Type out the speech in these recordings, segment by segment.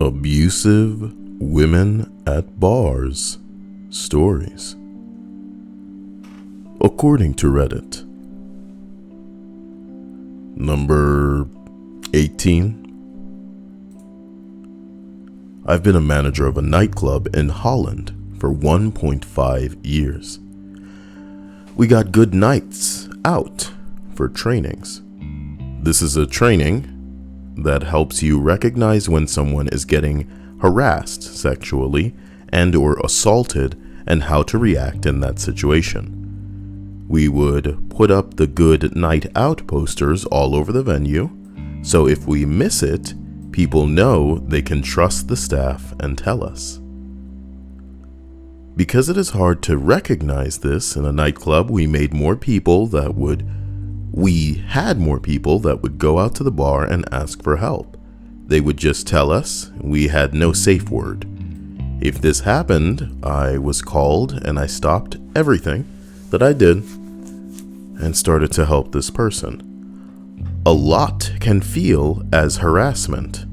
Abusive Women at Bars Stories. According to Reddit. Number 18. I've been a manager of a nightclub in Holland for 1.5 years. We got good nights out for trainings. This is a training that helps you recognize when someone is getting harassed sexually and or assaulted and how to react in that situation. We would put up the good night out posters all over the venue, so if we miss it, people know they can trust the staff and tell us. Because it is hard to recognize this in a nightclub, we had more people that would go out to the bar and ask for help. They would just tell us. We had no safe word. If this happened, I was called and I stopped everything that I did and started to help this person. A lot can feel as harassment.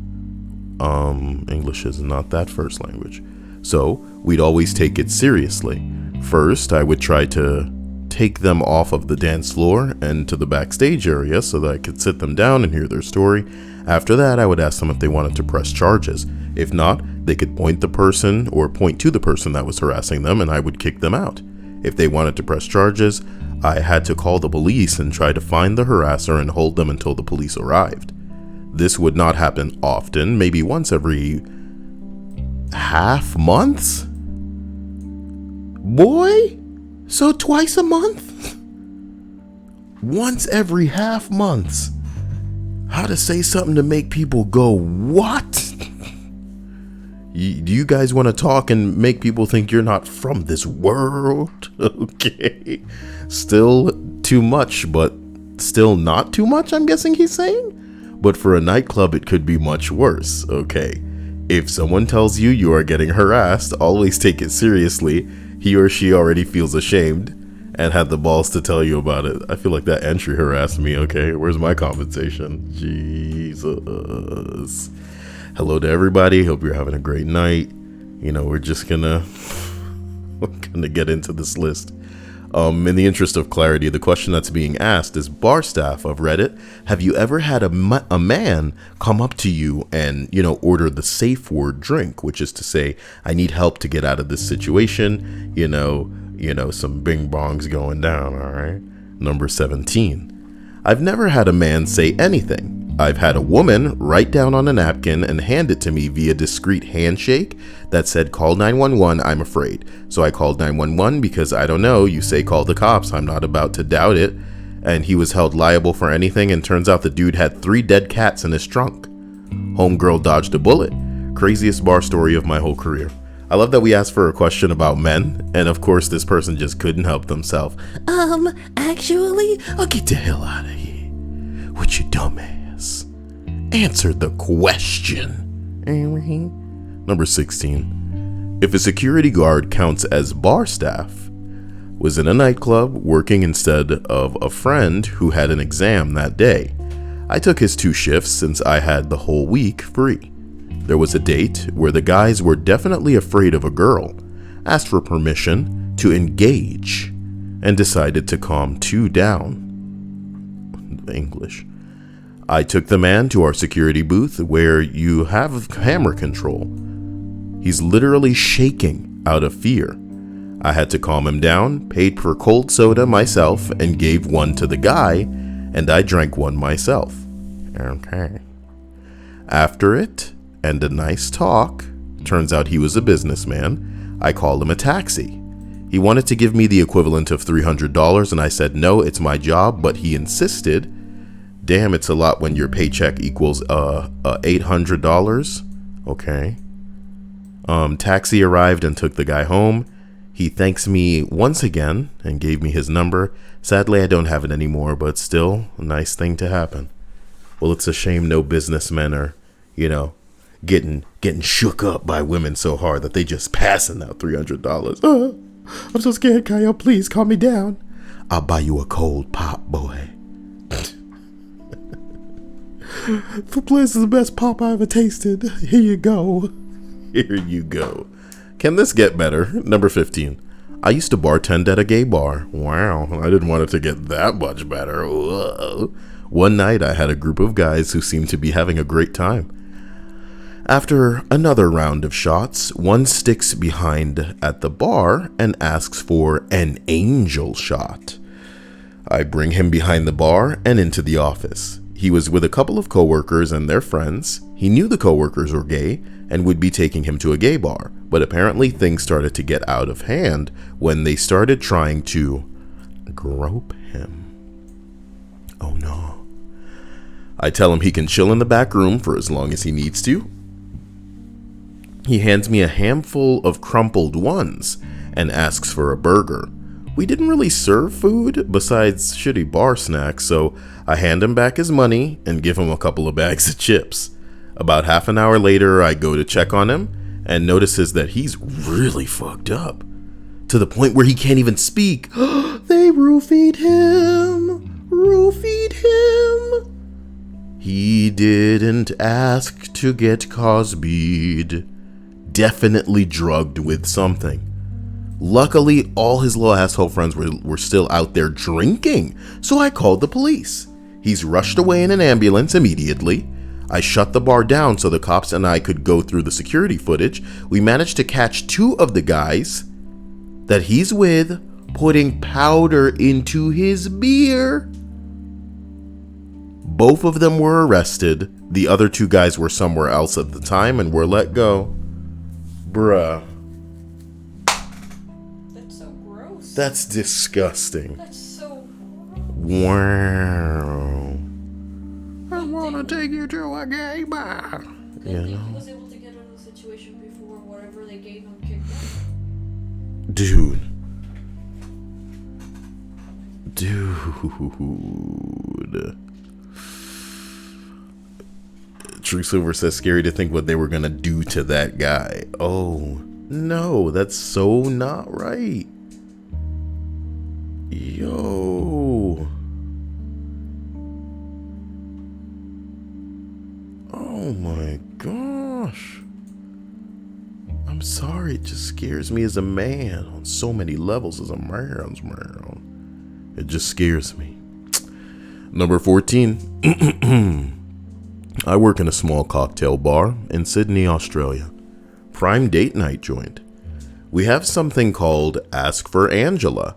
English is not that first language. So we'd always take it seriously. First, I would try to take them off of the dance floor and to the backstage area so that I could sit them down and hear their story. After that, I would ask them if they wanted to press charges. If not, they could point to the person that was harassing them and I would kick them out. If they wanted to press charges, I had to call the police and try to find the harasser and hold them until the police arrived. This would not happen often, maybe once every half months? Boy? So twice a month? Once every half months. How to say something to make people go, what? Do you guys want to talk and make people think you're not from this world? Okay. Still too much, but still not too much, I'm guessing he's saying? But for a nightclub, it could be much worse, okay? If someone tells you you are getting harassed, always take it seriously. He or she already feels ashamed and had the balls to tell you about it. I feel like that entry harassed me, okay? Where's my compensation? Jesus. Hello to everybody. Hope you're having a great night. We're just gonna get into this list. In the interest of clarity, the question that's being asked is, bar staff of Reddit, have you ever had a man come up to you and, order the safe word drink, which is to say, I need help to get out of this situation, some bing bongs going down, all right? Number 17. I've never had a man say anything. I've had a woman write down on a napkin and hand it to me via discreet handshake that said, call 911, I'm afraid. So I called 911 because I don't know, you say call the cops, I'm not about to doubt it. And he was held liable for anything, and turns out the dude had 3 dead cats in his trunk. Homegirl dodged a bullet. Craziest bar story of my whole career. I love that we asked for a question about men, and of course this person just couldn't help themselves. Actually, I'll get the hell out of here. What you dumbass? Answer the question. Number 16. If a security guard counts as bar staff, was in a nightclub working instead of a friend who had an exam that day. I took his 2 shifts since I had the whole week free. There was a date where the guys were definitely afraid of a girl, asked for permission to engage, and decided to calm 2 down. English. I took the man to our security booth where you have camera control. He's literally shaking out of fear. I had to calm him down, paid for cold soda myself, and gave one to the guy, and I drank one myself. Okay. After it, and a nice talk, turns out he was a businessman, I called him a taxi. He wanted to give me the equivalent of $300, and I said, no, it's my job, but he insisted. Damn, it's a lot when your paycheck equals $800. Okay. Taxi arrived and took the guy home. He thanks me once again and gave me his number. Sadly, I don't have it anymore, but still a nice thing to happen. Well, it's a shame no businessmen are, getting shook up by women so hard that they just passing out $300. I'm so scared, Kyle. Please calm me down. I'll buy you a cold pop, boy. The place is the best pop I ever tasted. Here you go. Here you go. Can this get better? Number 15. I used to bartend at a gay bar. Wow, I didn't want it to get that much better. Whoa. One night I had a group of guys who seemed to be having a great time. After another round of shots, one sticks behind at the bar and asks for an angel shot. I bring him behind the bar and into the office. He was with a couple of coworkers and their friends. He knew the coworkers were gay and would be taking him to a gay bar, but apparently things started to get out of hand when they started trying to grope him. Oh no. I tell him he can chill in the back room for as long as he needs to. He hands me a handful of crumpled ones and asks for a burger. We didn't really serve food besides shitty bar snacks, so I hand him back his money and give him a couple of bags of chips. About half an hour later, I go to check on him and notices that he's really fucked up, to the point where he can't even speak. They roofied him. Roofied him. He didn't ask to get Cosby'd. Definitely drugged with something. Luckily, all his little asshole friends were still out there drinking, so I called the police. He's rushed away in an ambulance immediately. I shut the bar down so the cops and I could go through the security footage. We managed to catch two of the guys that he's with putting powder into his beer. Both of them were arrested. The other two guys were somewhere else at the time and were let go. Bruh. That's so gross. That's disgusting. That's so Wow. I wanna take you to a gay bar. He was able to get out of the situation before whatever they gave him kicked in. Dude. True Silver says scary to think what they were gonna do to that guy. Oh no, that's so not right. Yo. Oh my gosh. I'm sorry, it just scares me as a man on so many levels as a man. It just scares me. Number 14. I work in a small cocktail bar in Sydney, Australia. Prime date night joint. We have something called Ask for Angela,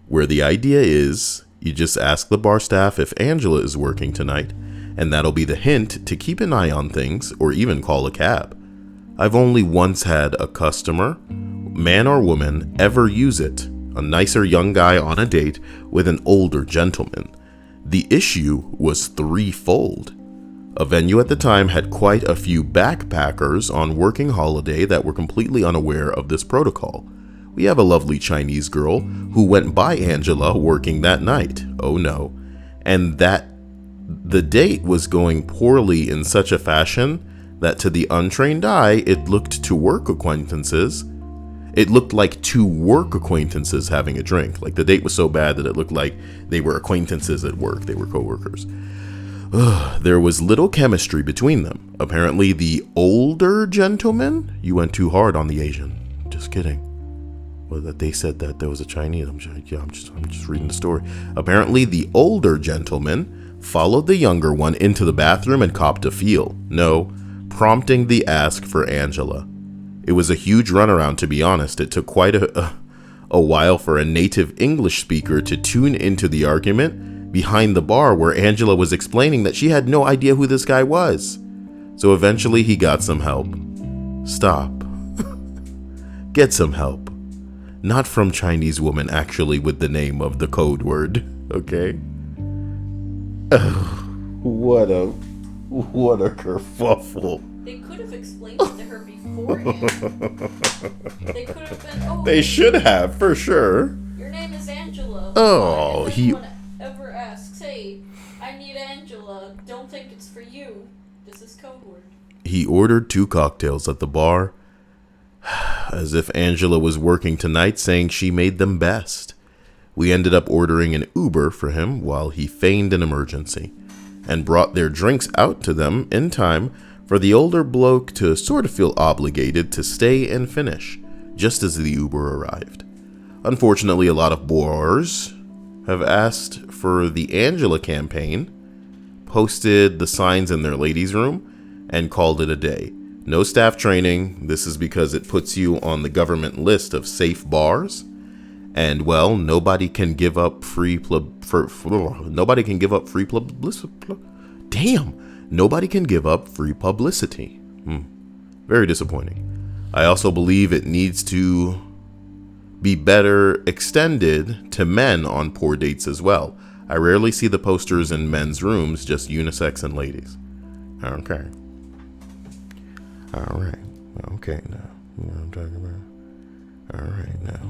where the idea is you just ask the bar staff if Angela is working tonight, and that'll be the hint to keep an eye on things or even call a cab. I've only once had a customer, man or woman, ever use it, a nicer young guy on a date with an older gentleman. The issue was threefold. A venue at the time had quite a few backpackers on working holiday that were completely unaware of this protocol. We have a lovely Chinese girl who went by Angela working that night. Oh no. And that the date was going poorly in such a fashion that to the untrained eye, it looked like two work acquaintances having a drink. Like the date was so bad that it looked like they were acquaintances at work. They were coworkers. There was little chemistry between them. Apparently the older gentleman, you went too hard on the Asian. Just kidding. Well, that they said that there was a Chinese. I'm just reading the story. Apparently the older gentleman followed the younger one into the bathroom and copped a feel. No, prompting the ask for Angela. It was a huge runaround, to be honest. It took quite a while for a native English speaker to tune into the argument behind the bar where Angela was explaining that she had no idea who this guy was. So eventually he got some help. Stop. Get some help. Not from Chinese woman actually with the name of the code word, okay? What a kerfuffle. They could have explained it to her beforehand. They could have been, They should have, for sure. Your name is Angela. Oh, if anyone ever asks, hey, I need Angela, don't think it's for you. This is code word. He ordered 2 cocktails at the bar, as if Angela was working tonight, saying she made them best. We ended up ordering an Uber for him while he feigned an emergency. and brought their drinks out to them in time for the older bloke to sort of feel obligated to stay and finish, just as the Uber arrived. Unfortunately, a lot of bars have asked for the Angela campaign, posted the signs in their ladies' room, and called it a day. No staff training. This is because it puts you on the government list of safe bars. And well, nobody can give up free publicity. Nobody can give up free publicity. Very disappointing. I also believe it needs to be better extended to men on poor dates as well. I rarely see the posters in men's rooms, just unisex and ladies. Okay. All right. Okay now. You know what I'm talking about? All right now.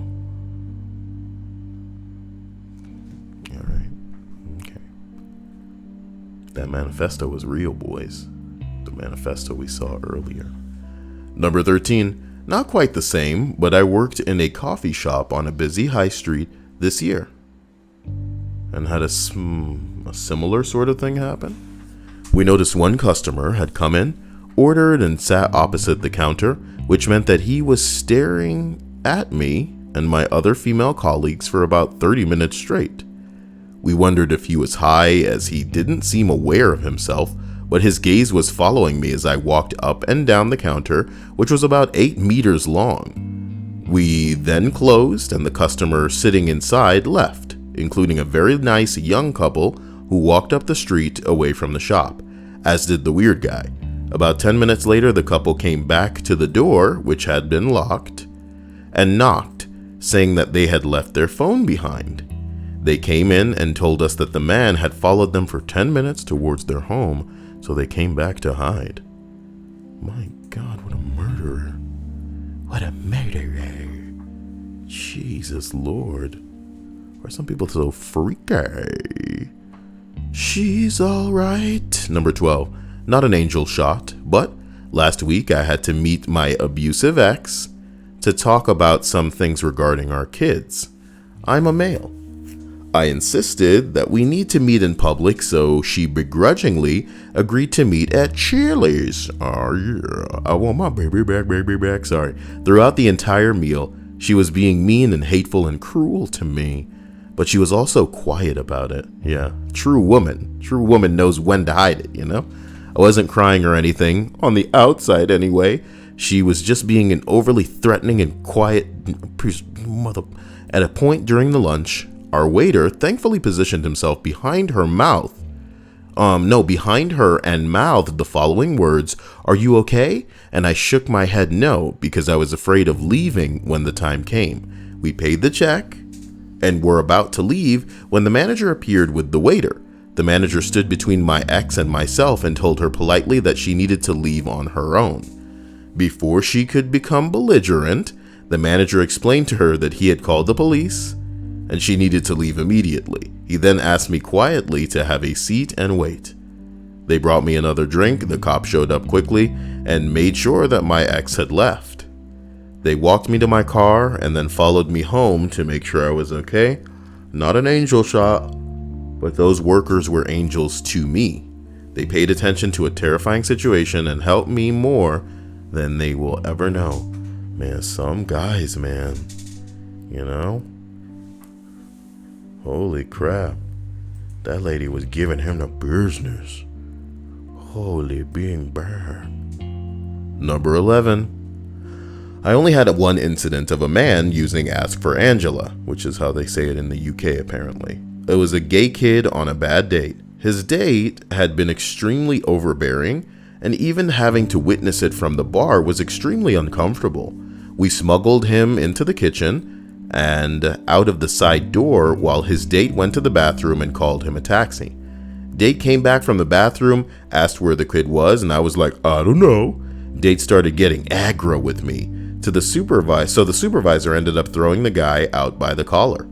All right. Okay. That manifesto was real, boys. The manifesto we saw earlier. Number 13. Not quite the same, but I worked in a coffee shop on a busy high street this year. And had a similar sort of thing happen. We noticed one customer had come in, ordered, and sat opposite the counter, which meant that he was staring at me and my other female colleagues for about 30 minutes straight. We wondered if he was high, as he didn't seem aware of himself, but his gaze was following me as I walked up and down the counter, which was about 8 meters long. We then closed, and the customer sitting inside left, including a very nice young couple who walked up the street away from the shop, as did the weird guy. About 10 minutes later, the couple came back to the door, which had been locked, and knocked, saying that they had left their phone behind. They came in and told us that the man had followed them for 10 minutes towards their home, so they came back to hide. My God, what a murderer. What a murderer. Jesus Lord. Why are some people so freaky? She's alright. Number 12. Not an angel shot, but last week I had to meet my abusive ex to talk about some things regarding our kids. I'm a male. I insisted that we need to meet in public, so she begrudgingly agreed to meet at Chili's. Oh yeah, I want my baby back, sorry. Throughout the entire meal, she was being mean and hateful and cruel to me, but she was also quiet about it. Yeah, true woman knows when to hide it, you know? I wasn't crying or anything, on the outside anyway. She was just being an overly threatening and quiet mother. At a point during the lunch, our waiter thankfully positioned himself behind her and mouthed the following words, "Are you okay?" And I shook my head no, because I was afraid of leaving when the time came. We paid the check and were about to leave when the manager appeared with the waiter. The manager stood between my ex and myself and told her politely that she needed to leave on her own. Before she could become belligerent, the manager explained to her that he had called the police and she needed to leave immediately. He then asked me quietly to have a seat and wait. They brought me another drink. The cop showed up quickly and made sure that my ex had left. They walked me to my car and then followed me home to make sure I was okay. Not an angel shot, but those workers were angels to me. They paid attention to a terrifying situation and helped me more than they will ever know. Man, some guys, man, you know? Holy crap. That lady was giving him the business. Holy being bad. Number 11. I only had one incident of a man using Ask for Angela, which is how they say it in the UK apparently. It was a gay kid on a bad date. His date had been extremely overbearing, and even having to witness it from the bar was extremely uncomfortable. We smuggled him into the kitchen and out of the side door while his date went to the bathroom and called him a taxi. Date came back from the bathroom, asked where the kid was, and I was like, I don't know. Date started getting aggro with me so the supervisor ended up throwing the guy out by the collar.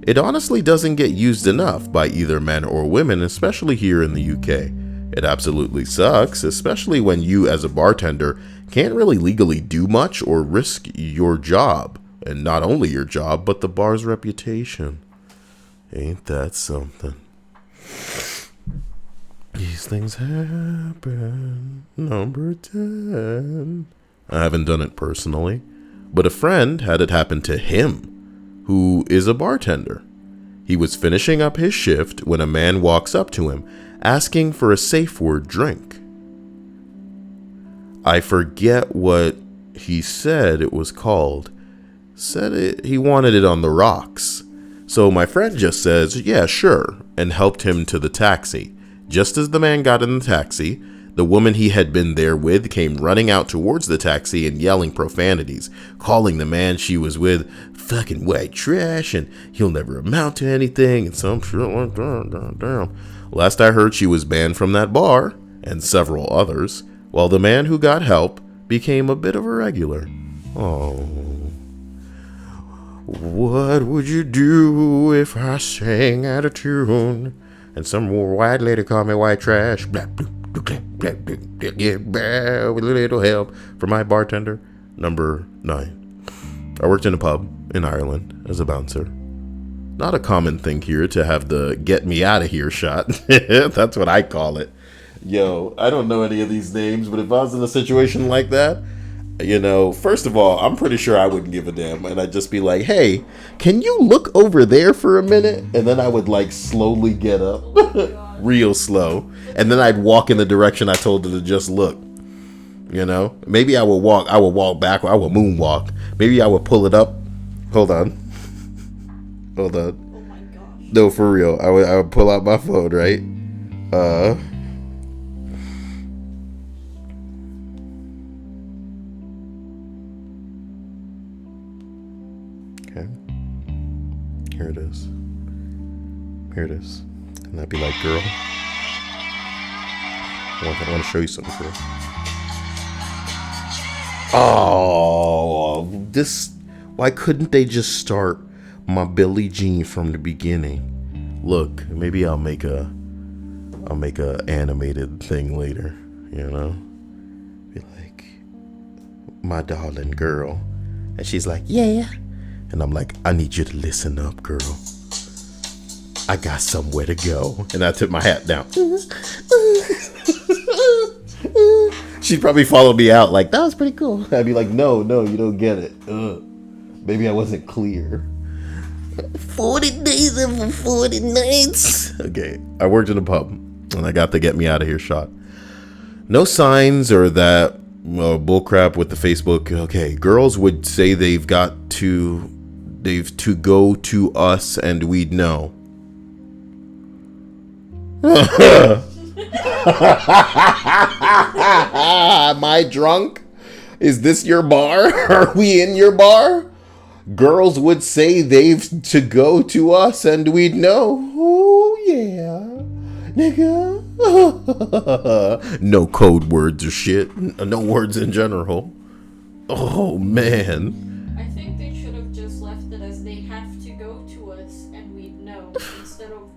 It honestly doesn't get used enough by either men or women, especially here in the UK. It absolutely sucks, especially when you as a bartender can't really legally do much or risk your job. And not only your job, but the bar's reputation. Ain't that something? These things happen. Number 10. I haven't done it personally, but a friend had it happen to him, who is a bartender. He was finishing up his shift when a man walks up to him, asking for a safe word drink. I forget what he said it was called. He wanted it on the rocks. So my friend just says, yeah, sure, and helped him to the taxi. Just as the man got in the taxi, the woman he had been there with came running out towards the taxi and yelling profanities, calling the man she was with fucking white trash and he'll never amount to anything and some shit like that. Last I heard, she was banned from that bar and several others, while the man who got help became a bit of a regular. Oh. What would you do if I sang out of tune and some white lady called me white trash? Blah, blah, blah, blah, blah, blah, yeah, with a little help from my bartender. Number 9. I worked in a pub in Ireland as a bouncer. Not a common thing here to have the get me out of here shot. That's what I call it. Yo, I don't know any of these names, but if I was in a situation like that, you know, first of all, I'm pretty sure I wouldn't give a damn. And I'd just be like, hey, can you look over there for a minute? And then I would like slowly get up, real slow. And then I'd walk in the direction I told her to just look. You know, maybe I would walk back, I would moonwalk. Maybe I would pull it up. Hold on. Oh my gosh. No, for real. I would pull out my phone, right? Okay. Here it is. And I'd be like, girl, I want to show you something, girl. Oh, why couldn't they just start my Billie Jean from the beginning? Look, maybe I'll make a animated thing later, you know? Be like, my darling girl. And she's like, yeah. And I'm like, I need you to listen up, girl. I got somewhere to go. And I tip my hat down. She'd probably follow me out like, that was pretty cool. I'd be like, no, you don't get it. Maybe I wasn't clear. 40 days and 40 nights. Okay, I worked in a pub and I got the get me out of here shot. No signs or that bullcrap with the Facebook. Okay, girls would say they've to go to us and we'd know. Am I drunk? Is this your bar? Are we in your bar? Girls would say they've to go to us and we'd know. Oh yeah, nigga. No code words or shit. No words in general. Oh man. I think they should have just left it as they have to go to us and we'd know instead of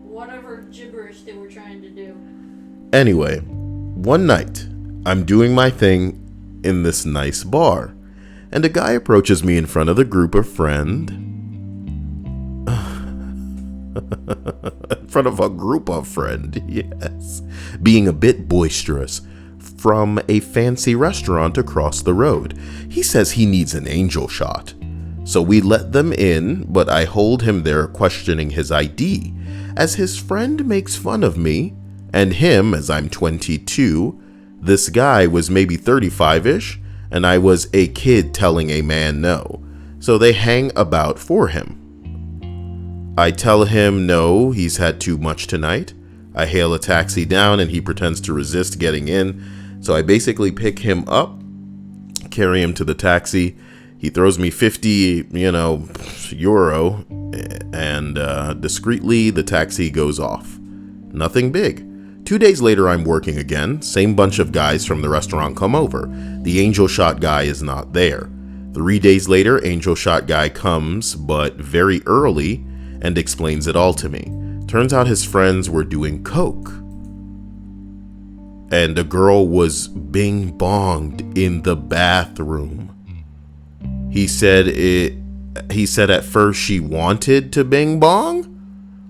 whatever gibberish they were trying to do. Anyway, one night, I'm doing my thing in this nice bar, and a guy approaches me in front of the group of friends. In front of a group of friends, yes. Being a bit boisterous, from a fancy restaurant across the road. He says he needs an angel shot. So we let them in, but I hold him there questioning his ID, as his friend makes fun of me, and him as I'm 22. This guy was maybe 35-ish, and I was a kid telling a man no. So they hang about for him. I tell him no, he's had too much tonight. I hail a taxi down and he pretends to resist getting in. So I basically pick him up, carry him to the taxi. He throws me 50, euro, and discreetly the taxi goes off. Nothing big. 2 days later, I'm working again. Same bunch of guys from the restaurant come over. The angel shot guy is not there. 3 days later, angel shot guy comes, but very early, and explains it all to me. Turns out his friends were doing coke. And a girl was bing bonged in the bathroom. He said at first she wanted to bing bong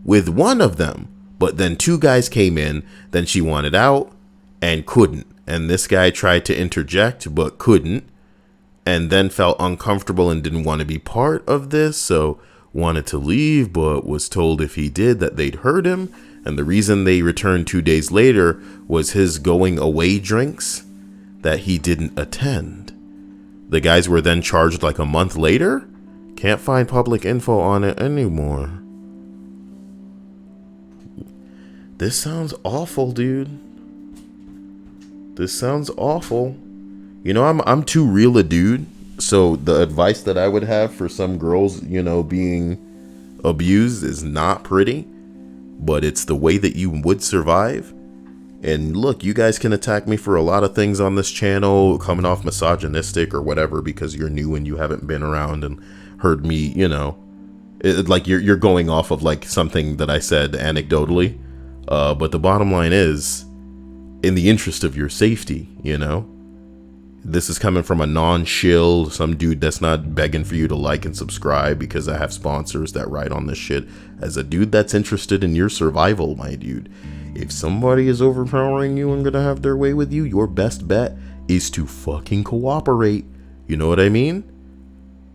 with one of them, But then 2 guys came in, then she wanted out and couldn't. And this guy tried to interject but couldn't, and then felt uncomfortable and didn't want to be part of this, so wanted to leave but was told if he did that they'd hurt him. And the reason they returned 2 days later was his going away drinks that he didn't attend. The guys were then charged like a month later. Can't find public info on it anymore. This sounds awful, dude. This sounds awful. You know, I'm too real a dude. So the advice that I would have for some girls, you know, being abused is not pretty, but it's the way that you would survive. And look, you guys can attack me for a lot of things on this channel, coming off misogynistic or whatever, because you're new and you haven't been around and heard me, you know, like you're going off of like something that I said anecdotally. But the bottom line is, in the interest of your safety, you know, this is coming from a non-shill, some dude that's not begging for you to like and subscribe because I have sponsors that write on this shit. As a dude that's interested in your survival, my dude, if somebody is overpowering you and gonna have their way with you, your best bet is to fucking cooperate. You know what I mean?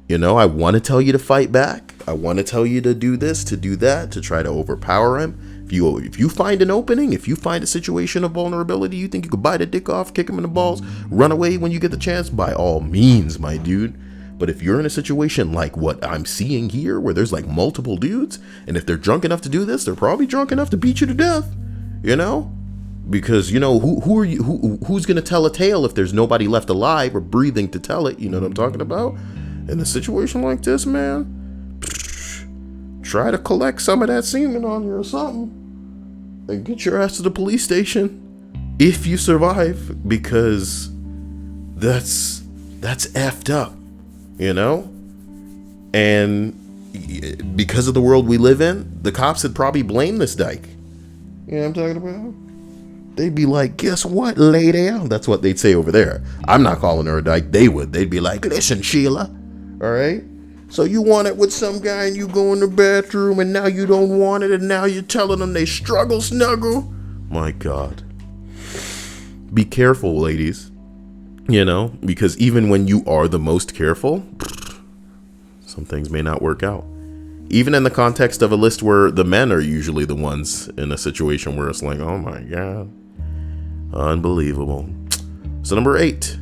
You know, I want to tell you to fight back. I want to tell you to do this, to do that, to try to overpower him. If you find an opening, if you find a situation of vulnerability, you think you could bite a dick off, kick him in the balls, run away when you get the chance, by all means, my dude. But if you're in a situation like what I'm seeing here, where there's like multiple dudes, and if they're drunk enough to do this, they're probably drunk enough to beat you to death, you know? Because, you know, who's going to tell a tale if there's nobody left alive or breathing to tell it? You know what I'm talking about? In a situation like this, man, try to collect some of that semen on you or something and get your ass to the police station if you survive, because that's effed up, you know? And because of the world we live in, the cops would probably blame this dyke. You know what I'm talking about? They'd be like, guess what, lady? That's what they'd say over there. I'm not calling her a dyke. They would. They'd be like, listen, Sheila. All right? So you want it with some guy and you go in the bathroom and now you don't want it and now you're telling them they struggle snuggle? My God. Be careful, ladies. You know, because even when you are the most careful, some things may not work out. Even in the context of a list where the men are usually the ones in a situation where it's like, oh my God, unbelievable. So number 8,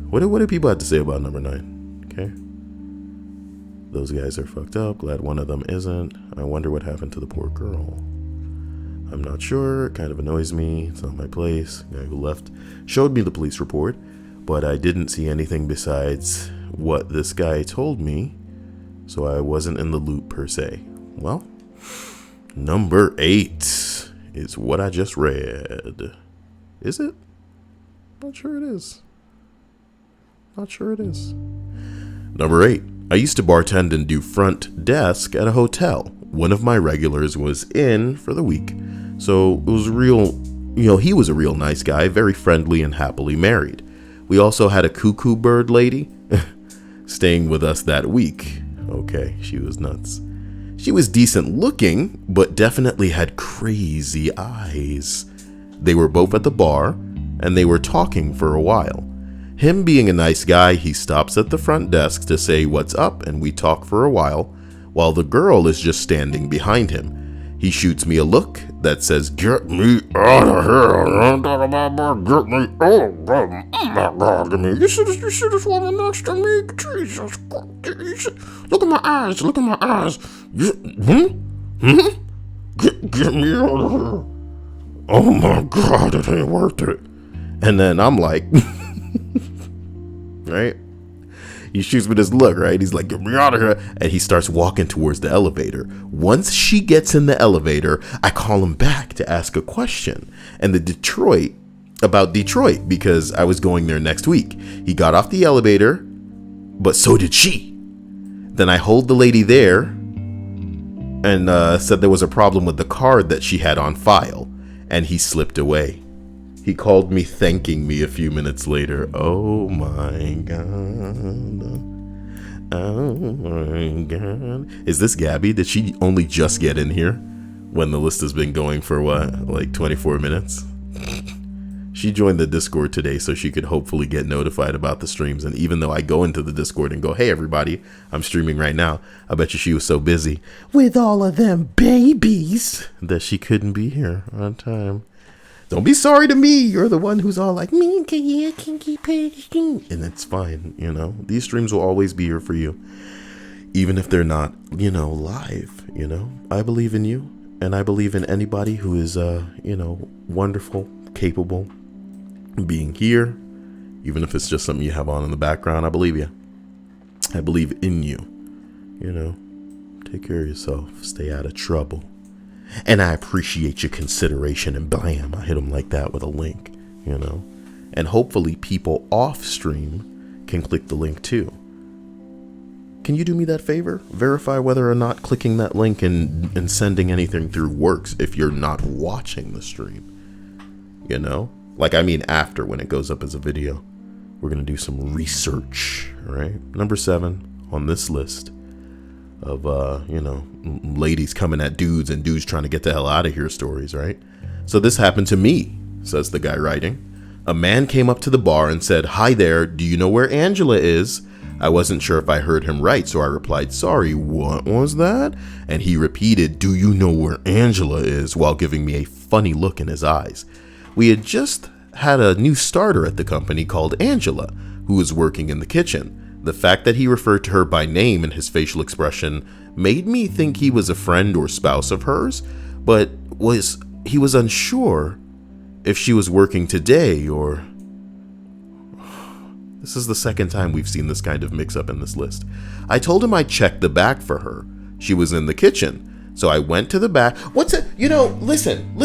what do people have to say about number 9? Okay. Those guys are fucked up. Glad one of them isn't. I wonder what happened to the poor girl. I'm not sure. It kind of annoys me. It's not my place. The guy who left showed me the police report, but I didn't see anything besides what this guy told me. So I wasn't in the loop per se. Well, number 8 is what I just read. Is it? Not sure it is. Not sure it is. Number 8. I used to bartend and do front desk at a hotel. One of my regulars was in for the week. So it was real, you know, he was a real nice guy, very friendly and happily married. We also had a cuckoo bird lady staying with us that week. Okay, she was nuts. She was decent looking, but definitely had crazy eyes. They were both at the bar, and they were talking for a while. Him being a nice guy, he stops at the front desk to say what's up, and we talk for a while the girl is just standing behind him. He shoots me a look that says, "Get me out of here! Get me out! Oh my God! Give me! You see this woman next to me? Jesus Christ! Look at my eyes! Look at my eyes! Get me out of here! Oh my God! It ain't worth it!" And then I'm like, right? He shoots me this look, right? He's like, "Get me out of here." And he starts walking towards the elevator. Once she gets in the elevator, I call him back to ask a question. And about Detroit, because I was going there next week. He got off the elevator, but so did she. Then I hold the lady there and said there was a problem with the card that she had on file. And he slipped away. He called me thanking me a few minutes later. Oh my God. Oh my God. Is this Gabby? Did she only just get in here? when the list has been going for what, like 24 minutes? She joined the Discord today so she could hopefully get notified about the streams. And even though I go into the Discord and go, hey, everybody, I'm streaming right now, I bet you she was so busy with all of them babies that she couldn't be here on time. Don't be sorry to me. You're the one who's all like, me, can keep paying. And it's fine, you know. These streams will always be here for you, even if they're not, you know, live, you know. I believe in you, and I believe in anybody who is, you know, wonderful, capable, being here, even if it's just something you have on in the background. I believe you. I believe in you. You know, take care of yourself. Stay out of trouble. And I appreciate your consideration. And bam, I hit them like that with a link, you know. And hopefully people off stream can click the link too. Can you do me that favor? Verify whether or not clicking that link and sending anything through works if you're not watching the stream. You know? Like, I mean, after, when it goes up as a video. We're going to do some research, right? Number 7 on this list of, you know, ladies coming at dudes and dudes trying to get the hell out of here stories, right? So this happened to me, says the guy writing. A man came up to the bar and said, hi there, do you know where Angela is? I wasn't sure if I heard him right, so I replied, sorry, what was that? And he repeated, do you know where Angela is? While giving me a funny look in his eyes. We had just had a new starter at the company called Angela, who was working in the kitchen. The fact that he referred to her by name and his facial expression made me think he was a friend or spouse of hers, but he was unsure if she was working today or... This is the second time we've seen this kind of mix-up in this list. I told him I'd check the back for her. She was in the kitchen. So I went to the back. What's it? You know, listen.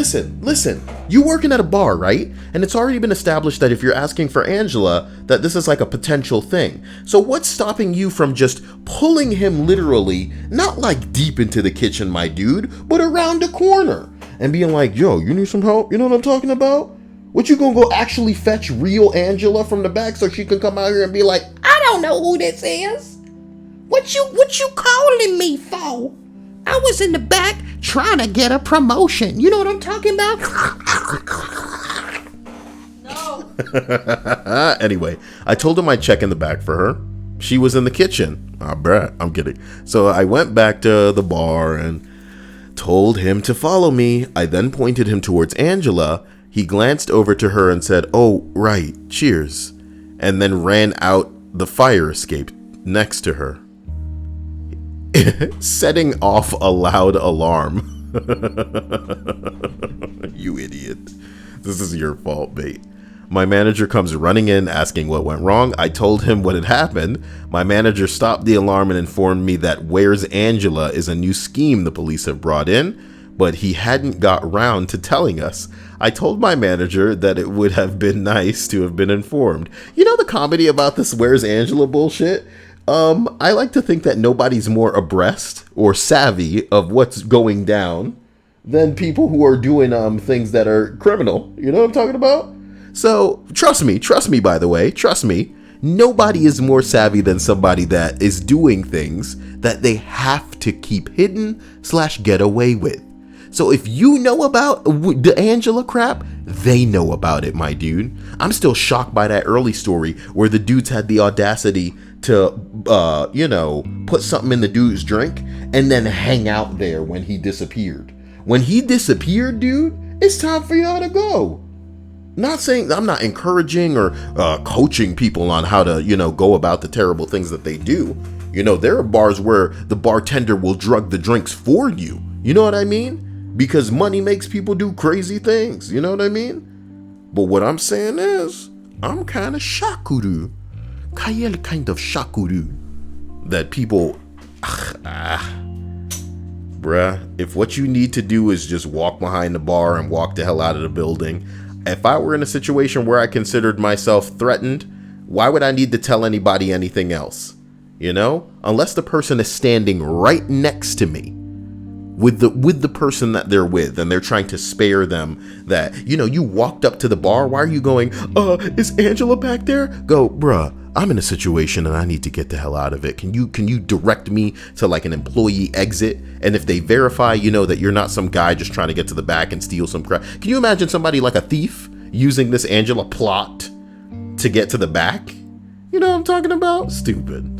You working at a bar, right? And it's already been established that if you're asking for Angela, that this is like a potential thing. So what's stopping you from just pulling him literally, not like deep into the kitchen, my dude, but around the corner and being like, yo, you need some help? You know what I'm talking about? What, you gonna go actually fetch real Angela from the back so she can come out here and be like, I don't know who this is. What you calling me for? I was in the back trying to get a promotion. You know what I'm talking about? No. Anyway, I told him I'd check in the back for her. She was in the kitchen. Ah, bruh, I'm kidding. So I went back to the bar and told him to follow me. I then pointed him towards Angela. He glanced over to her and said, oh, right, cheers. And then ran out the fire escape next to her, setting off a loud alarm. You idiot. This is your fault, mate. My manager comes running in asking what went wrong. I told him what had happened. My manager stopped the alarm and informed me that Where's Angela is a new scheme the police have brought in, but he hadn't got round to telling us. I told my manager that it would have been nice to have been informed. You know the comedy about this Where's Angela bullshit? I like to think that nobody's more abreast or savvy of what's going down than people who are doing things that are criminal. You know what I'm talking about? So trust me, by the way, trust me. Nobody is more savvy than somebody that is doing things that they have to keep hidden / get away with. So if you know about the Angela crap, they know about it, my dude. I'm still shocked by that early story where the dudes had the audacity to, you know, put something in the dude's drink and then hang out there when he disappeared. When he disappeared, dude, it's time for y'all to go. Not saying, I'm not encouraging or coaching people on how to, you know, go about the terrible things that they do. You know, there are bars where the bartender will drug the drinks for you. You know what I mean? Because money makes people do crazy things. You know what I mean? But what I'm saying is, I'm kind of shakuru. Kind of shakuru. That people... Bruh, if what you need to do is just walk behind the bar and walk the hell out of the building... If I were in a situation where I considered myself threatened, why would I need to tell anybody anything else? You know? Unless the person is standing right next to me. with the person that they're with, and they're trying to spare them that, you walked up to the bar. Why are you going, is Angela back there? Go, bruh, I'm in a situation and I need to get the hell out of it. Can you direct me to like an employee exit? And if they verify, that you're not some guy just trying to get to the back and steal some crap. Can you imagine somebody like a thief using this Angela plot to get to the back? You know what I'm talking about? Stupid.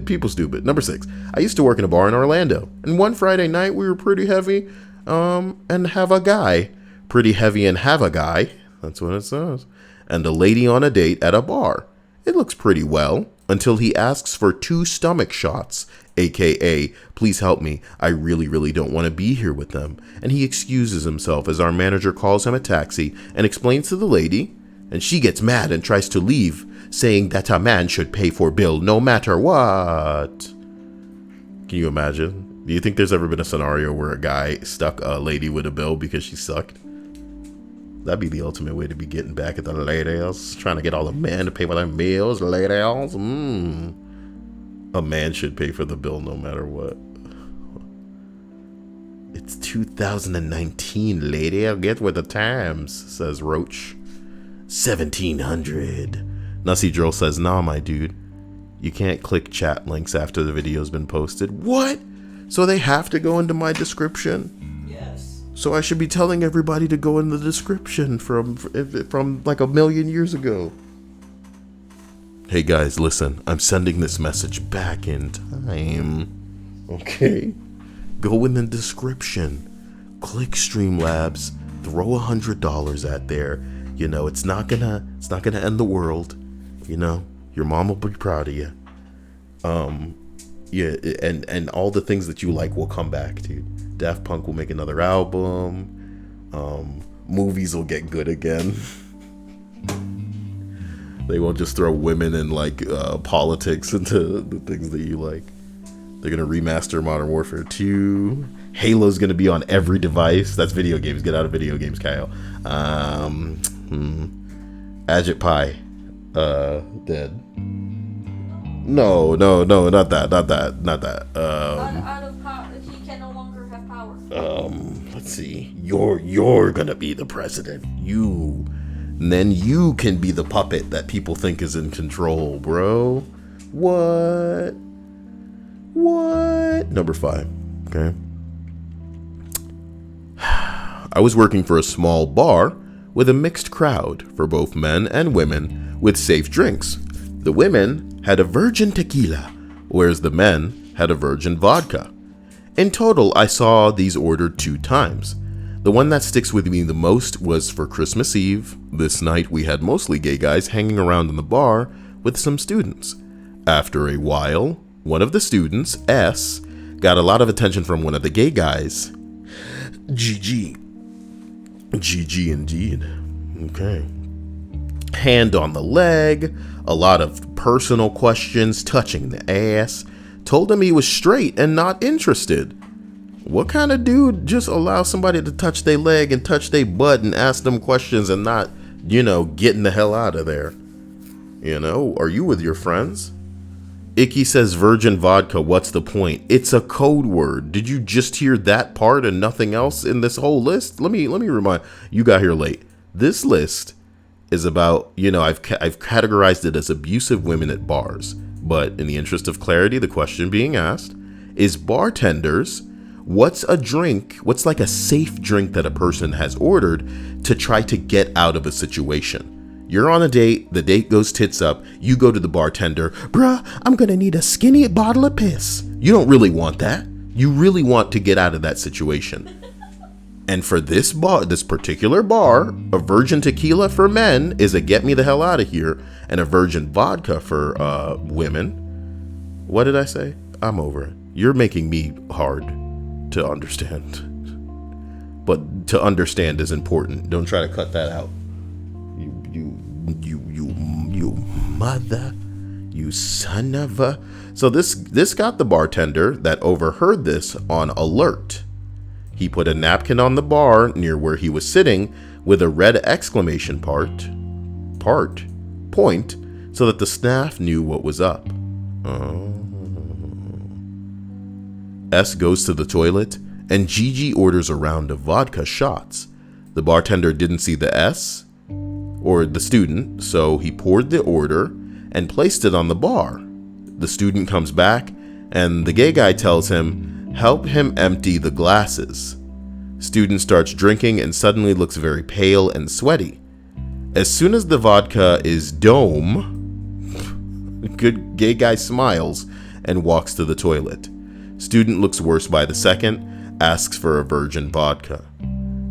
People stupid. Number 6. I used to work in a bar in Orlando. And one Friday night, we were pretty heavy and have a guy. Pretty heavy and have a guy. That's what it says. And a lady on a date at a bar. It looks pretty well until he asks for 2 stomach shots, aka, please help me. I really, really don't want to be here with them. And he excuses himself as our manager calls him a taxi and explains to the lady. And she gets mad and tries to leave, saying that a man should pay for bill no matter what. Can you imagine? Do you think there's ever been a scenario where a guy stuck a lady with a bill because she sucked? That'd be the ultimate way to be getting back at the ladies. Trying to get all the men to pay for their meals, ladies. A man should pay for the bill no matter what. It's 2019, lady. I'll get with the times, says Roach. 1700. Nussie Drill says, nah, my dude. You can't click chat links after the video's been posted. What? So they have to go into my description? Yes. So I should be telling everybody to go in the description from like a million years ago. Hey guys, listen. I'm sending this message back in time. Okay? Go in the description. Click Streamlabs. Throw $100 at there. It's not gonna end the world. Your mom will be proud of you. Yeah, and all the things that you like will come back, dude. Daft Punk will make another album. Movies will get good again. They won't just throw women and like politics into the things that you like. They're gonna remaster Modern Warfare 2. Halo's gonna be on every device. That's video games. Get out of video games, Kyle. Agit Pie, dead. No, not that. Out of power, he can no longer have power. Let's see. You're gonna be the president. And then you can be the puppet that people think is in control, bro. What? Number 5. Okay. I was working for a small bar with a mixed crowd for both men and women with safe drinks. The women had a virgin tequila, whereas the men had a virgin vodka. In total, I saw these ordered 2 times. The one that sticks with me the most was for Christmas Eve. This night we had mostly gay guys hanging around in the bar with some students. After a while, one of the students, S, got a lot of attention from one of the gay guys. GG indeed. Okay. Hand on the leg, a lot of personal questions, touching the ass. Told him he was straight and not interested. What kind of dude just allows somebody to touch their leg and touch their butt and ask them questions and not, getting the hell out of there? Are you with your friends? Icky says virgin vodka, what's the point? It's a code word. Did you just hear that part and nothing else in this whole list? Let me remind you, got here late. This list is about, I've categorized it as abusive women at bars. But in the interest of clarity, the question being asked is bartenders, what's like a safe drink that a person has ordered to try to get out of a situation? You're on a date, the date goes tits up, you go to the bartender, bruh, I'm gonna need a skinny bottle of piss. You don't really want that. You really want to get out of that situation. And for this particular bar, a virgin tequila for men is a get me the hell out of here, and a virgin vodka for women. What did I say? I'm over it. You're making me hard to understand. But to understand is important. Don't try to cut that out. You mother, you son of a. So this got the bartender that overheard this on alert. He put a napkin on the bar near where he was sitting with a red exclamation point, so that the staff knew what was up. S goes to the toilet and Gigi orders a round of vodka shots. The bartender didn't see the S, or the student, so he poured the order and placed it on the bar. The student comes back, and the gay guy tells him, help him empty the glasses. Student starts drinking and suddenly looks very pale and sweaty. As soon as the vodka is dome, good gay guy smiles and walks to the toilet. Student looks worse by the second, asks for a virgin vodka.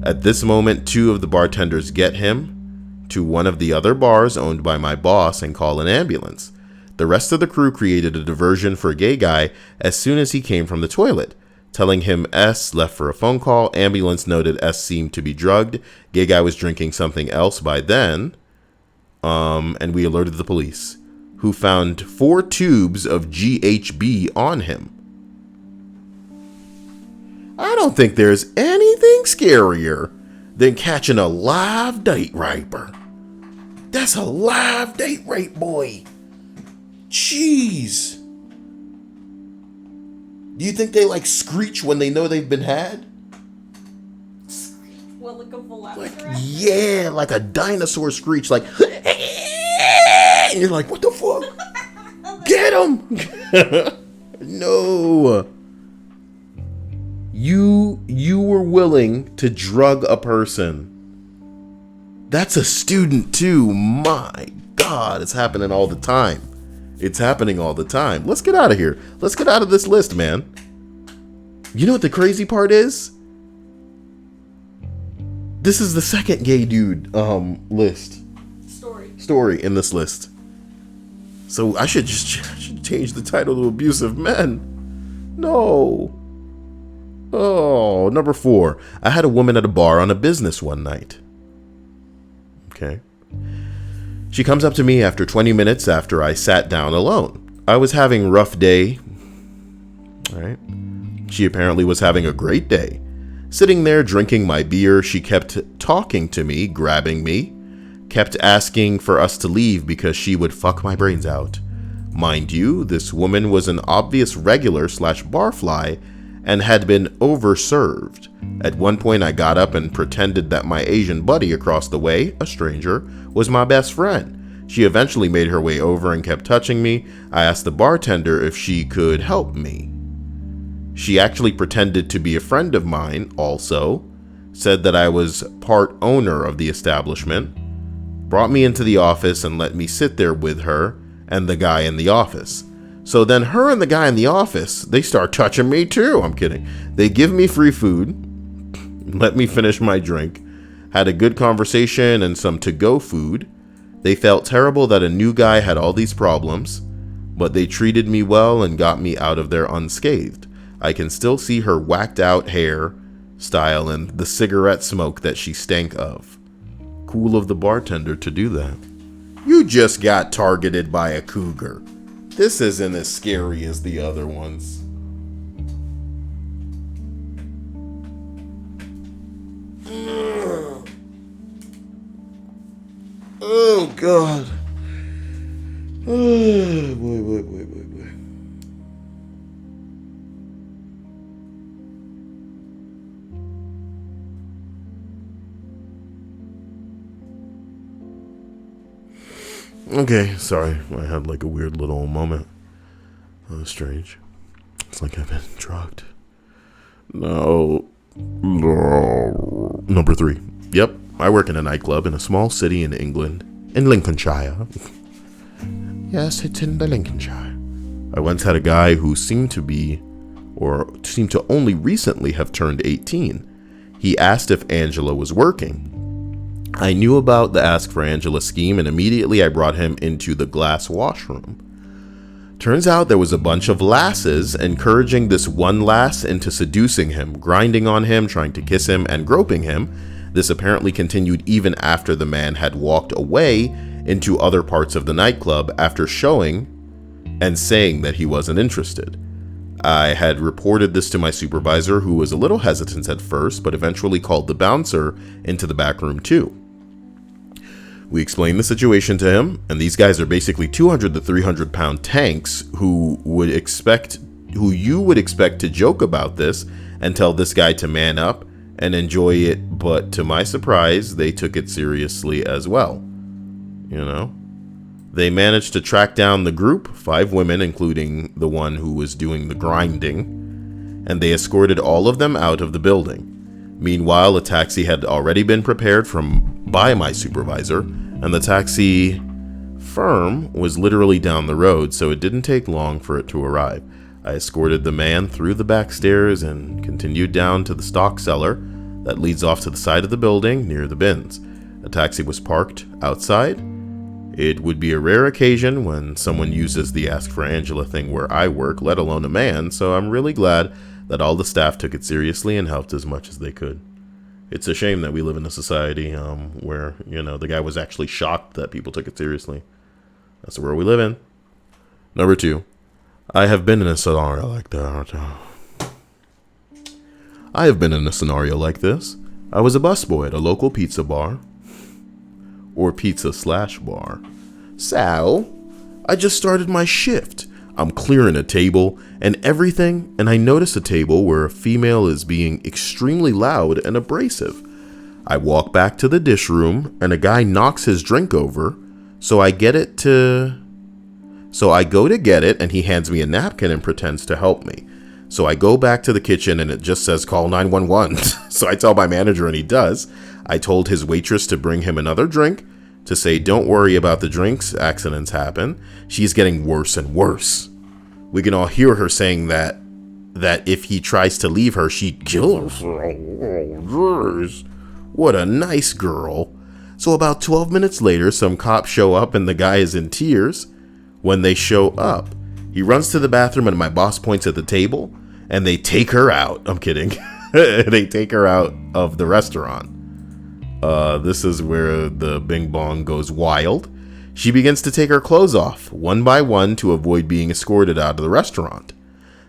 At this moment, 2 of the bartenders get him to one of the other bars owned by my boss and call an ambulance. The rest of the crew created a diversion for a gay guy as soon as he came from the toilet, telling him S left for a phone call. Ambulance noted S seemed to be drugged. Gay guy was drinking something else by then. And we alerted the police, who found 4 tubes of GHB on him. I don't think there's anything scarier than catching a live date raper. That's a live date rape, boy. Jeez. Do you think they like screech when they know they've been had? What, like a velociraptor? Like, yeah, like a dinosaur screech, like, and you're like, what the fuck? Get him! No. You were willing to drug a person. That's a student too. My God, it's happening all the time. It's happening all the time. Let's get out of here. Let's get out of this list, man. You know what the crazy part is? This is the second gay dude story in this list. So I should change the title to Abusive Men. No. Oh, number 4. I had a woman at a bar on a business one night. Okay. She comes up to me after 20 minutes after I sat down alone. I was having a rough day. All right. She apparently was having a great day. Sitting there drinking my beer, she kept talking to me, grabbing me, kept asking for us to leave because she would fuck my brains out. Mind you, this woman was an obvious regular / barfly and had been overserved. At one point, I got up and pretended that my Asian buddy across the way, a stranger, was my best friend. She eventually made her way over and kept touching me. I asked the bartender if she could help me. She actually pretended to be a friend of mine also, said that I was part owner of the establishment, brought me into the office and let me sit there with her and the guy in the office. So then her and the guy in the office, they start touching me too. I'm kidding. They give me free food, let me finish my drink, had a good conversation and some to-go food. They felt terrible that a new guy had all these problems, but they treated me well and got me out of there unscathed. I can still see her whacked out hair style and the cigarette smoke that she stank of. Cool of the bartender to do that. You just got targeted by a cougar. This isn't as scary as the other ones. Oh, God. Oh, boy. Okay, sorry. I had like a weird little moment. That was strange. It's like I've been drugged. No. Number 3. Yep, I work in a nightclub in a small city in England, in Lincolnshire. Yes, it's in the Lincolnshire. I once had a guy who seemed to only recently have turned 18. He asked if Angela was working. I knew about the Ask for Angela scheme, and immediately I brought him into the glass washroom. Turns out there was a bunch of lasses encouraging this one lass into seducing him, grinding on him, trying to kiss him, and groping him. This apparently continued even after the man had walked away into other parts of the nightclub after showing and saying that he wasn't interested. I had reported this to my supervisor, who was a little hesitant at first, but eventually called the bouncer into the back room too. We explained the situation to him, and these guys are basically 200 to 300 pound tanks who you would expect to joke about this and tell this guy to man up and enjoy it, but to my surprise, they took it seriously as well. You know? They managed to track down the group, 5 women, including the one who was doing the grinding, and they escorted all of them out of the building. Meanwhile, a taxi had already been prepared by my supervisor, and the taxi firm was literally down the road, so it didn't take long for it to arrive. I escorted the man through the back stairs and continued down to the stock cellar that leads off to the side of the building near the bins. A taxi was parked outside. It would be a rare occasion when someone uses the Ask for Angela thing where I work, let alone a man, so I'm really glad that all the staff took it seriously and helped as much as they could. It's a shame that we live in a society where, the guy was actually shocked that people took it seriously. That's the world we live in. Number 2. I have been in a scenario like that. I have been in a scenario like this. I was a busboy at a local pizza bar. Or pizza/bar. So, I just started my shift. I'm clearing a table and everything, and I notice a table where a female is being extremely loud and abrasive. I walk back to the dish room and a guy knocks his drink over, so I go to get it and he hands me a napkin and pretends to help me. So I go back to the kitchen and it just says call 911. So I tell my manager and he does. I told his waitress to bring him another drink, to say don't worry about the drinks, accidents happen. She's getting worse and worse. We can all hear her saying that if he tries to leave her, she'd kill her. What a nice girl. So about 12 minutes later, some cops show up and the guy is in tears. When they show up, he runs to the bathroom and my boss points at the table and they take her out. I'm kidding. They take her out of the restaurant. This is where the bing bong goes wild. She begins to take her clothes off, one by one, to avoid being escorted out of the restaurant.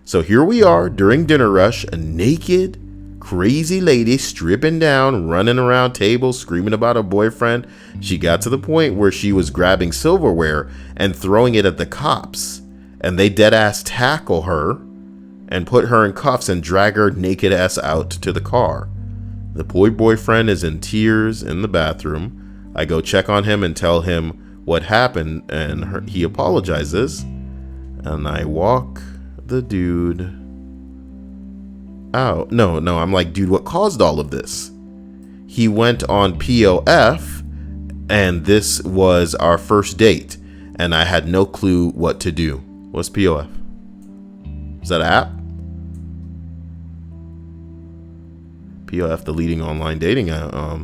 So here we are, during dinner rush, a naked, crazy lady stripping down, running around tables, screaming about her boyfriend. She got to the point where she was grabbing silverware and throwing it at the cops. And they dead-ass tackle her and put her in cuffs and drag her naked ass out to the car. The boyfriend is in tears in the bathroom. I go check on him and tell him what happened, and he apologizes. And I walk the dude out. No, I'm like, dude, what caused all of this? He went on POF, and this was our first date, and I had no clue what to do. What's POF? Is that an app? POF, the leading online dating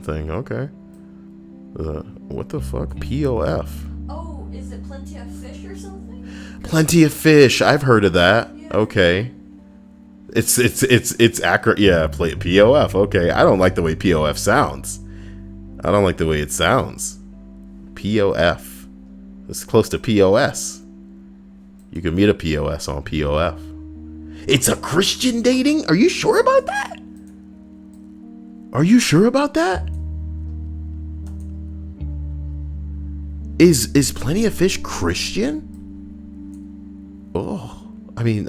thing. Okay. What the fuck? POF. Oh, is it Plenty of Fish or something? Plenty of Fish. I've heard of that. Yeah. Okay. It's accurate. Yeah, POF. Okay. I don't like the way POF sounds. I don't like the way it sounds. POF. It's close to POS. You can meet a POS on POF. It's a Christian dating? Are you sure about that? Are you sure about that? Is Plenty of Fish Christian? Oh, I mean,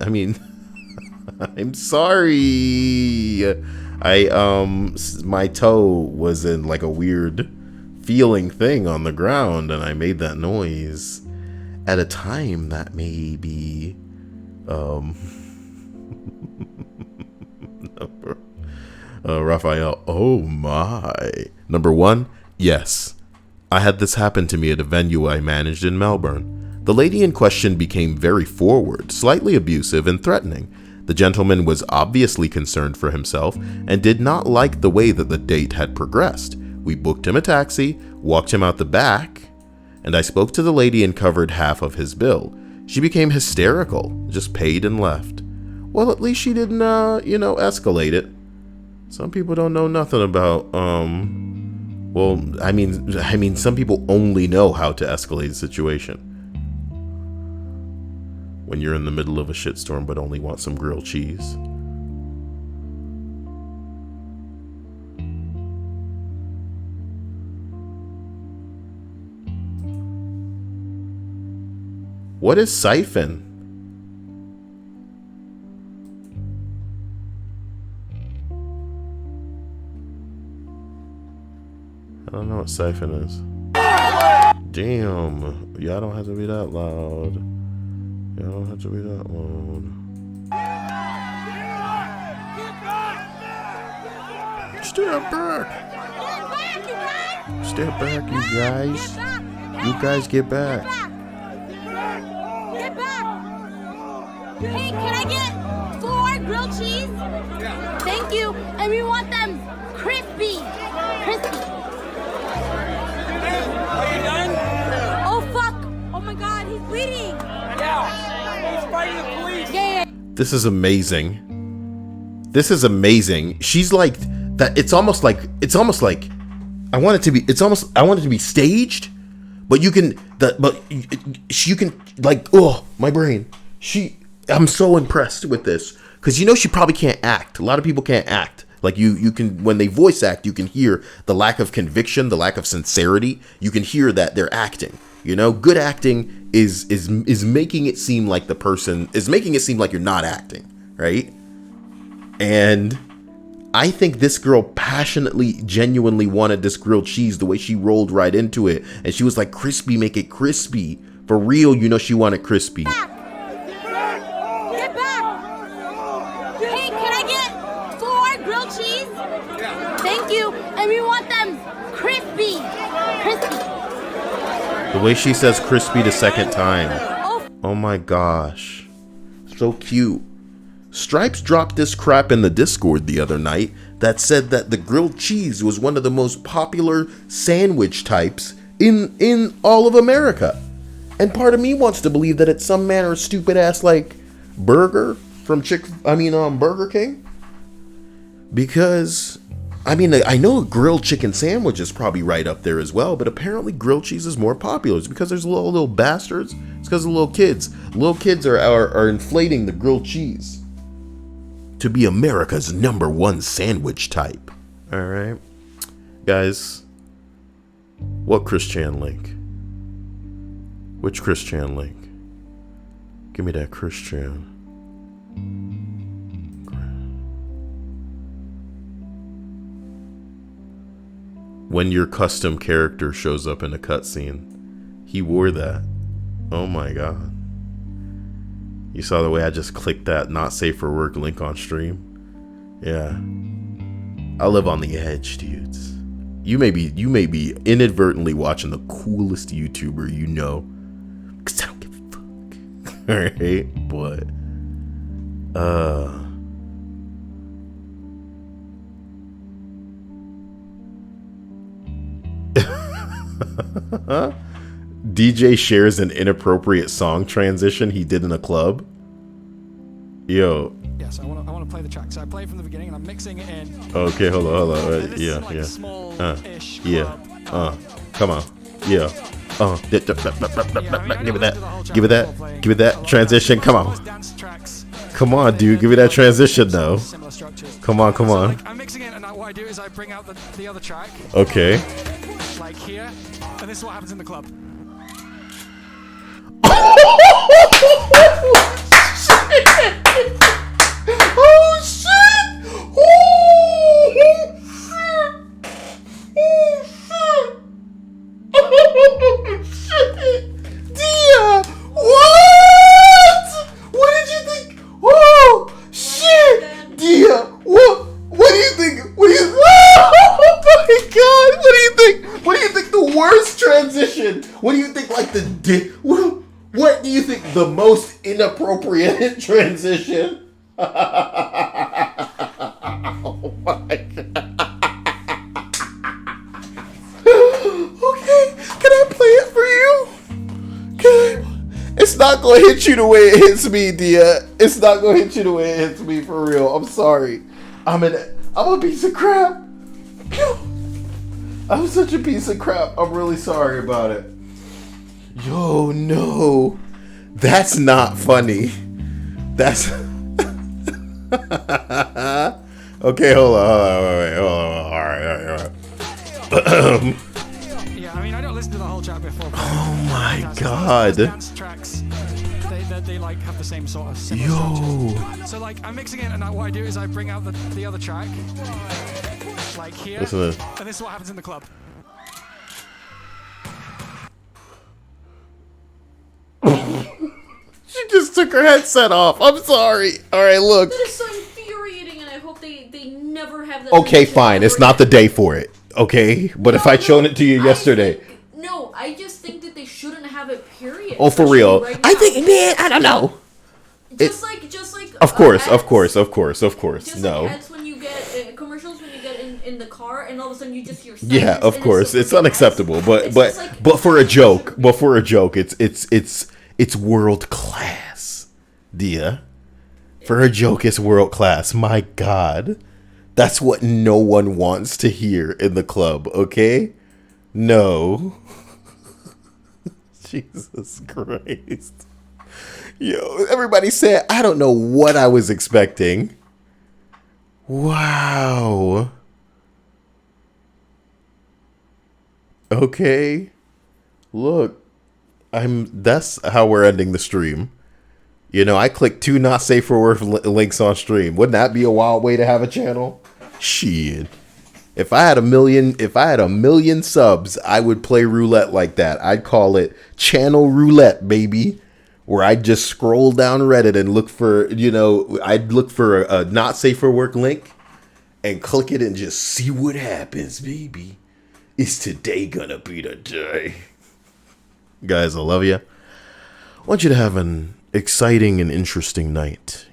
I'm sorry. My toe was in like a weird feeling thing on the ground, and I made that noise at a time that may be, Raphael. Oh my. Number 1, yes. I had this happen to me at a venue I managed in Melbourne. The lady in question became very forward, slightly abusive, and threatening. The gentleman was obviously concerned for himself and did not like the way that the date had progressed. We booked him a taxi, walked him out the back, and I spoke to the lady and covered half of his bill. She became hysterical, just paid and left. Well, at least she didn't, escalate it. Some people don't know nothing about, some people only know how to escalate a situation. When you're in the middle of a shitstorm but only want some grilled cheese. What is siphon? don't know what siphon is. Damn. Y'all don't have to be that loud. Y'all don't have to be that loud. Step back! Step back, you guys! You guys get back! Get back! Hey, can I get 4 grilled cheese? Yeah. Thank you. And we want them crispy. Crispy. Are you done? Oh, fuck. Oh, my God. He's bleeding. Yeah. He's fighting the police. Yeah. This is amazing. This is amazing. She's like that. It's almost like I want it to be. I want it to be staged, but you can you can like, oh, my brain. I'm so impressed with this because she probably can't act. A lot of people can't act. Like you can, when they voice act, you can hear the lack of conviction, the lack of sincerity. You can hear that they're acting. Good acting is making it seem like the person is making it seem like you're not acting, right? And I think this girl passionately, genuinely wanted this grilled cheese the way she rolled right into it. And she was like, crispy, make it crispy. For real, she wanted crispy. Get back. Hey, can I get 4 grilled cheese? Yeah. Thank you. And we want them crispy. Crispy. The way she says crispy the second time. Oh my gosh. So cute. Stripes dropped this crap in the Discord the other night that said that the grilled cheese was one of the most popular sandwich types in all of America. And part of me wants to believe that it's some manner of stupid ass like burger from Burger King. Because I know a grilled chicken sandwich is probably right up there as well, but apparently grilled cheese is more popular. It's because there's little bastards. It's because of little kids. Little kids are inflating the grilled cheese to be America's #1 sandwich type. All right, guys. What Chris Chan link? Which Chris Chan link? Give me that Chris Chan. When your custom character shows up in a cutscene, he wore that. Oh my god. You saw the way I just clicked that not safe for work link on stream? Yeah. I live on the edge, dudes. You may be inadvertently watching the coolest YouTuber you know. Cause I don't give a fuck. Alright? But DJ shares an inappropriate song transition he did in a club. Yo. Yes, I want to play the track. So I play it from the beginning and I'm mixing it in. Okay, hold on. Yeah. Come on. Yeah. Give it that transition. Come on. Come on, dude. Give me that transition though. Come on. I'm mixing it, and what I do is I bring out the other track. Okay. Like here, and this is what happens in the club. Oh shit! Dia! What? What did you think? Oh shit! Dia! What do you think? Oh my god! What do you think? What do you think the worst transition? What do you think what do you think the most inappropriate transition? Oh my god. Okay, can I play it for you? It's not gonna hit you the way it hits me, Dia. It's not gonna hit you the way it hits me, for real. I'm sorry. I'm a piece of crap. I'm such a piece of crap. I'm really sorry about it. Yo, no. That's not funny. That's... Okay, hold on. All right. Yeah, I don't listen to the whole track before. Oh my god. Dance tracks, they like have the same sort of similar structure. So I'm mixing it, and what I do is I bring out the other track. Like here, Listen to this. and this is what happens in the club. took her headset off. I'm sorry. All right, look. That is so infuriating, and I hope they never have that. Okay, fine. It's not the day for it. Okay, but if I'd shown it to you yesterday. I just think that they shouldn't have it. Period. Oh, for Especially real. right I now. think, man, I don't know. Just like. Of course. Just No. like ads when you get commercials when you get in the car, and all of a sudden you just hear. Yeah, silence of and course. It's unacceptable. But for a joke, it's world class, Dia. For a joke, it's world class. My God, that's what no one wants to hear in the club. Okay, no. Jesus Christ. Yo, everybody said, I don't know what I was expecting. Wow. Okay. Look, that's how we're ending the stream. You know, I clicked 2 not safe for work links on stream. Wouldn't that be a wild way to have a channel? Shit. If I had a million subs, I would play roulette like that. I'd call it channel roulette, baby. Where I'd just scroll down Reddit and look for, I'd look for a not safe for work link and click it and just see what happens, baby. Is today gonna be the day? Guys, I love you. I want you to have an exciting and interesting night,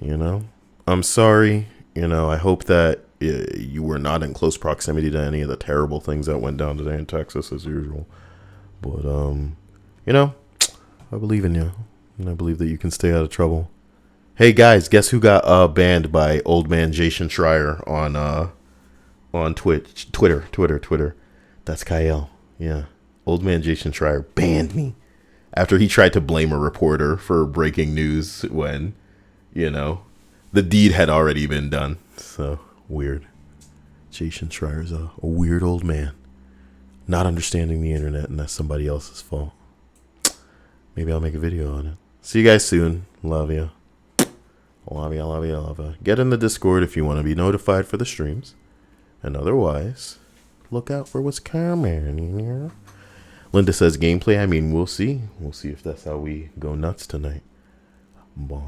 I'm sorry, I hope that you were not in close proximity to any of the terrible things that went down today in Texas as usual. But, I believe in you. And I believe that you can stay out of trouble. Hey guys, guess who got banned by old man Jason Schreier on Twitter? That's Kyle. Yeah. Old man Jason Schreier banned me after he tried to blame a reporter for breaking news when, the deed had already been done. So weird. Jason Schreier's a weird old man. Not understanding the internet, and that's somebody else's fault. Maybe I'll make a video on it. See you guys soon. Love you. Love you. Get in the Discord if you want to be notified for the streams. And otherwise, look out for what's coming. Linda says gameplay. I mean, we'll see. We'll see if that's how we go nuts tonight. Bye.